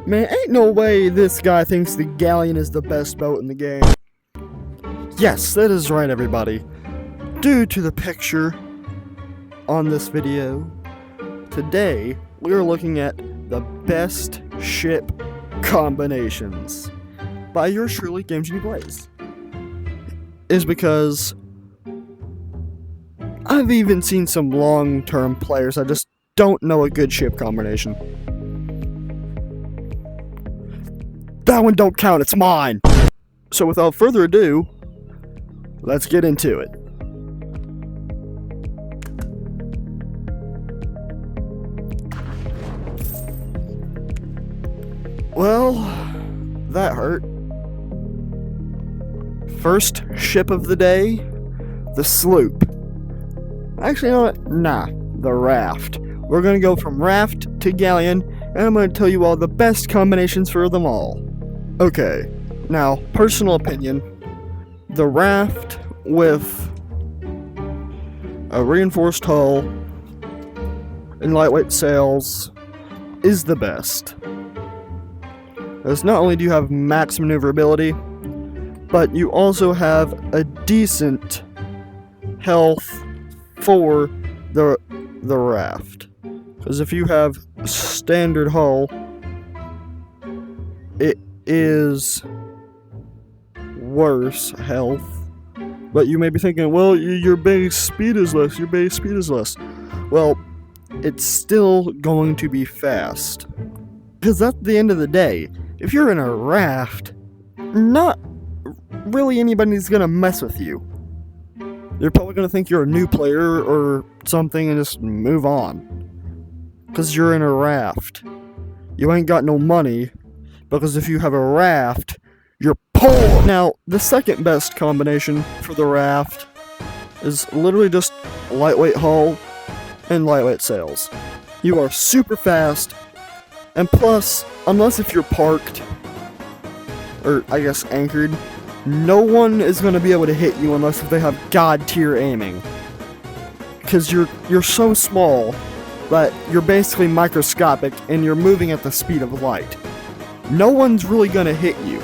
Man, ain't no way this guy thinks the galleon is the best boat in the game. Yes, that is right, everybody. Due to the picture on this video, today we are looking at the best ship combinations by yours truly, Games You Plays. Is because I've even seen some long-term players that just don't know a good ship combination. That one don't count, it's mine! So without further ado, let's get into it. Well, that hurt. First ship of the day, the sloop. Actually, you know what? Nah, the raft. We're gonna go from raft to galleon, and I'm gonna tell you all the best combinations for them all. Okay, now, personal opinion, the raft with a reinforced hull and lightweight sails is the best. Because not only do you have max maneuverability, but you also have a decent health for the raft. Because if you have standard hull, it is worse health. But you may be thinking, well, your base speed is less, Well, it's still going to be fast. Because at the end of the day, if you're in a raft, not really anybody's gonna mess with you. They're probably gonna think you're a new player or something and just move on. Because you're in a raft. You ain't got no money, because if you have a raft, you're poor! Now, the second best combination for the raft is literally just lightweight hull and lightweight sails. You are super fast, and plus, unless if you're parked, or I guess anchored, no one is going to be able to hit you unless if they have god tier aiming. Because you're so small that you're basically microscopic and you're moving at the speed of light. No one's really going to hit you.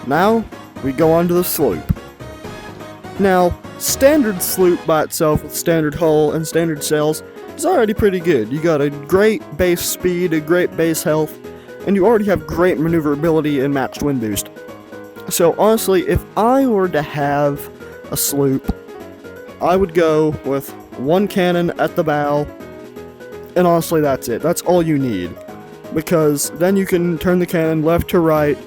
Now, we go on to the sloop. Now, standard sloop by itself with standard hull and standard sails is already pretty good. You got a great base speed, a great base health, and you already have great maneuverability and matched wind boost. So honestly, if I were to have a sloop, I would go with one cannon at the bow, and honestly that's it. That's all you need. Because then you can turn the cannon left to right,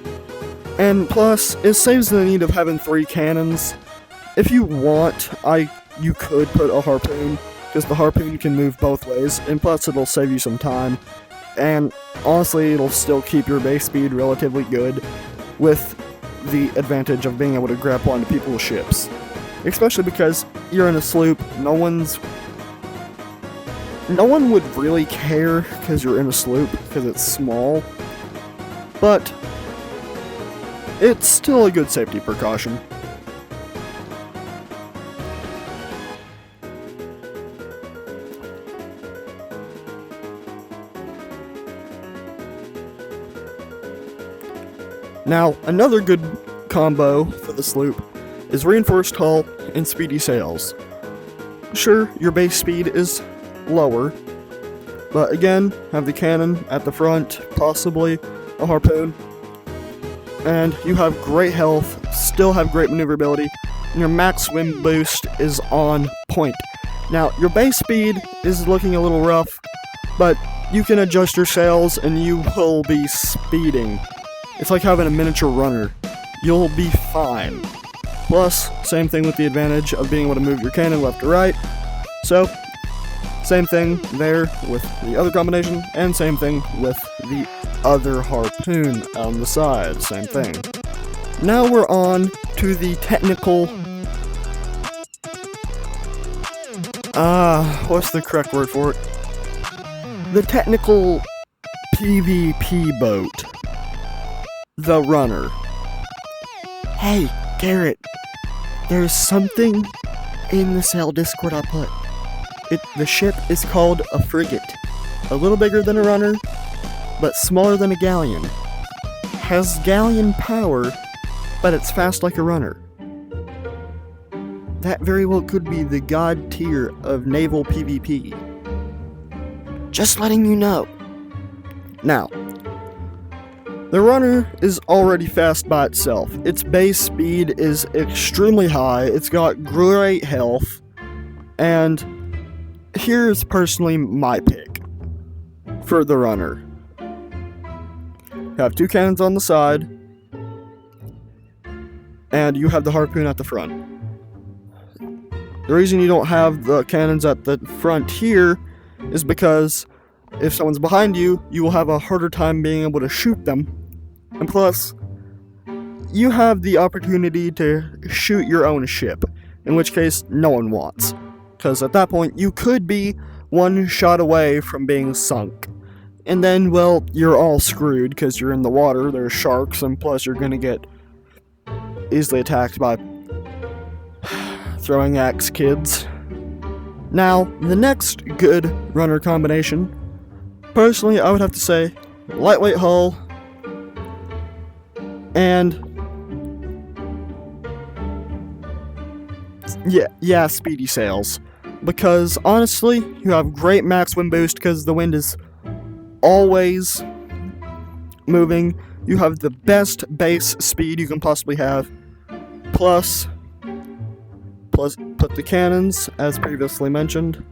and plus, it saves the need of having 3 cannons. If you want, you could put a harpoon, because the harpoon can move both ways, and plus it'll save you some time. And honestly, it'll still keep your base speed relatively good, with the advantage of being able to grapple onto people's ships. Especially because you're in a sloop, no one would really care because you're in a sloop, because it's small. But it's still a good safety precaution. Now, another good combo for the sloop is reinforced hull and speedy sails. Sure, your base speed is lower, but again, have the cannon at the front, possibly a harpoon, and you have great health, still have great maneuverability, and your max wind boost is on point. Now, your base speed is looking a little rough, but you can adjust your sails and you will be speeding. It's like having a miniature runner. You'll be fine. Plus, same thing with the advantage of being able to move your cannon left to right. So, same thing there with the other combination, and same thing with the other harpoon on the side. Same thing. Now we're on to the technical... what's the correct word for it? The technical PvP boat. The runner. Hey, Garrett, there's something in the Sail Discord I put. The ship is called a frigate. A little bigger than a runner, but smaller than a galleon. Has galleon power, but it's fast like a runner. That very well could be the god tier of naval PvP. Just letting you know. Now, the runner is already fast by itself. Its base speed is extremely high, it's got great health, and here's personally my pick for the runner. You have 2 cannons on the side, and you have the harpoon at the front. The reason you don't have the cannons at the front here is because if someone's behind you, you will have a harder time being able to shoot them. And plus, you have the opportunity to shoot your own ship, in which case no one wants. Because at that point, you could be 1 shot away from being sunk. And then, well, you're all screwed because you're in the water, there's sharks, and plus you're gonna get easily attacked by throwing axe kids. Now, the next good runner combination, personally, I would have to say lightweight hull and yeah, speedy sails. Because honestly, you have great max wind boost because the wind is always moving. You have the best base speed you can possibly have. Plus put the cannons, as previously mentioned,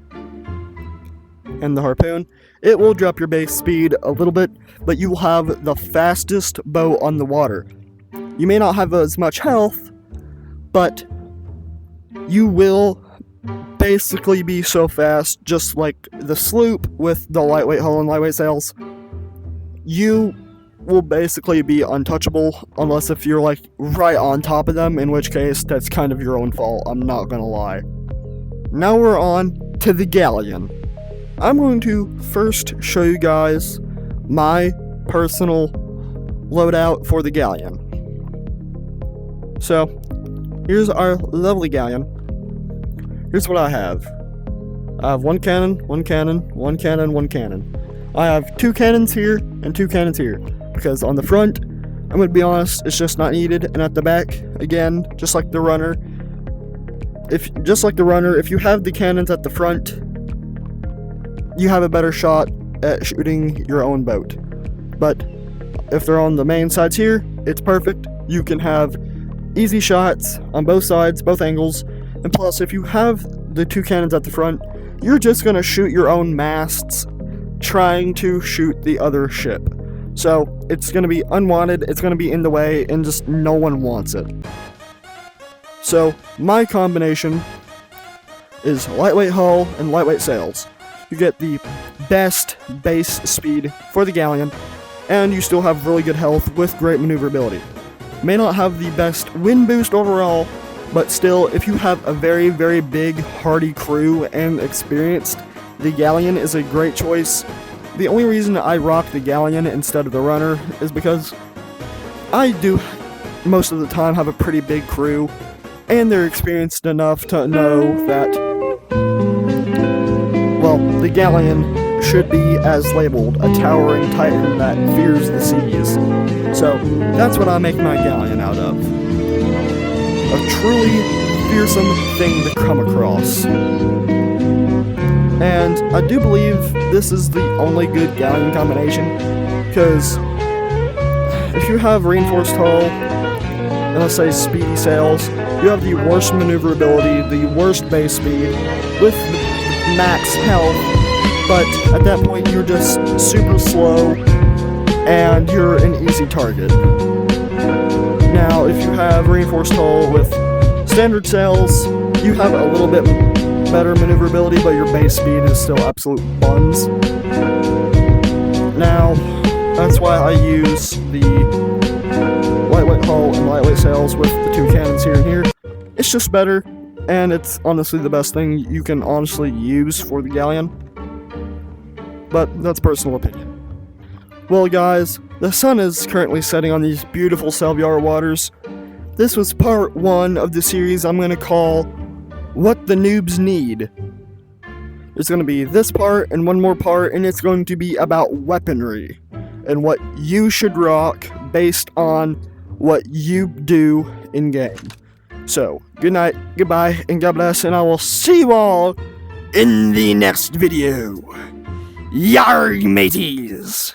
and the harpoon. It will drop your base speed a little bit, but you will have the fastest boat on the water. You may not have as much health, but you will basically be so fast, just like the sloop with the lightweight hull and lightweight sails. You will basically be untouchable, unless if you're like right on top of them, in which case that's kind of your own fault, I'm not gonna lie. Now we're on to the galleon. I'm going to first show you guys my personal loadout for the galleon. So, here's our lovely galleon. Here's what I have. I have 1 cannon, 1 cannon, 1 cannon, 1 cannon. I have 2 cannons here and 2 cannons here. Because on the front, I'm going to be honest, it's just not needed. And at the back, again, just like the runner, if you have the cannons at the front, you have a better shot at shooting your own boat. But if they're on the main sides here, it's perfect. You can have easy shots on both sides, both angles. And plus, if you have the 2 cannons at the front, you're just going to shoot your own masts trying to shoot the other ship. So, it's going to be unwanted, it's going to be in the way, and just no one wants it. So, my combination is lightweight hull and lightweight sails. You get the best base speed for the galleon, and you still have really good health with great maneuverability. May not have the best wind boost overall, but still, if you have a very, very big, hardy crew and experienced, the galleon is a great choice. The only reason I rock the galleon instead of the runner is because I do, most of the time, have a pretty big crew, and they're experienced enough to know that, well, the galleon should be, as labeled, a towering titan that fears the seas. So, that's what I make my galleon out of. A truly fearsome thing to come across. And I do believe this is the only good galleon combination, because if you have reinforced hull, and let's say speedy sails, you have the worst maneuverability, the worst base speed, with the max health, but at that point you're just super slow, and you're an easy target. Now, if you have reinforced hull with standard sails, you have a little bit better maneuverability, but your base speed is still absolute buns. Now, that's why I use the lightweight hull and lightweight sails with the 2 cannons here and here. It's just better, and it's honestly the best thing you can honestly use for the galleon. But that's personal opinion. Well guys, the sun is currently setting on these beautiful Selvyar waters. This was part 1 of the series I'm going to call What the Noobs Need. There's going to be this part and one more part, and it's going to be about weaponry. and what you should rock based on what you do in game. So, good night, goodbye, and God bless, and I will see you all in the next video. Yarg mateys!